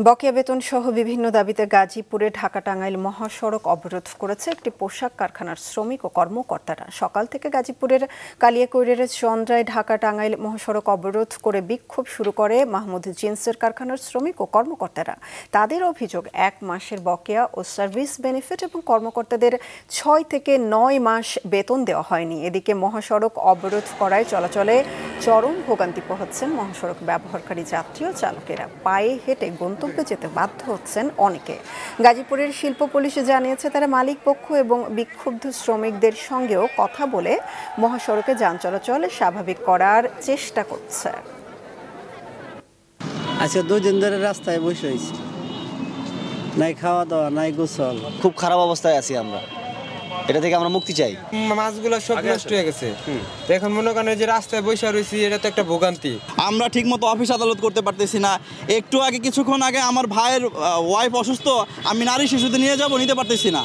বকেয়া বেতন সহ বিভিন্ন দাবিতে গাজীপুরে ঢাকা-টাঙ্গাইল মহাসড়ক অবরোধ করেছে একটি পোশাক কারখানার শ্রমিক ও কর্মকর্তারা। সকাল থেকে গাজীপুরের কালিয়াকৈরের চন্দ্রায় ঢাকা-টাঙ্গাইল মহাসড়ক অবরোধ করে বিক্ষোভ শুরু করে মাহমুদ জিন্সের কারখানার শ্রমিক ও কর্মকর্তারা। তাদের অভিযোগ, 1 মাসের বকেয়া ও সার্ভিস বেনিফিট এবং কর্মকর্তাদের 6 থেকে 9 মাস বেতন দেওয়া হয়নি। এদিকে মহাসড়ক অবরোধ করায় চলাচলে চরম ভোগান্তি পোহাচ্ছেন মহাসড়ক ব্যবহারকারী যাত্রী ও চালকেরা। পায়ে হেঁটে গন্তব্যে যেতে বাধ্য হচ্ছেন অনেকে। গাজীপুরের শিল্প পুলিশ জানিয়েছে তারা মালিক পক্ষ এবং বিক্ষুব্ধ শ্রমিকদের সঙ্গেও কথা বলে মহাসড়কে যান চলাচল স্বাভাবিক করার চেষ্টা করছে। আচ্ছা, 2 দিন ধরে রাস্তায় বসে হয়েছি, নাই খাওয়া দাওয়া নাই গোসল, খুব খারাপ অবস্থায় আছি আমরা। এটা থেকে আমরা মুক্তি চাই। মাছগুলো সব নষ্ট হয়ে গেছে, তো এখন মনে করেন যে রাস্তায় বসে রয়েছি, এটা তো একটা ভোগান্তি। আমরা ঠিকমতো অফিস আদালত করতে পারতেছি না। একটু আগে কিছুক্ষণ আগে আমার ভাইয়ের ওয়াইফ অসুস্থ, আমি নারী শিশুদের নিয়ে যাব, নিতে পারতেছি না।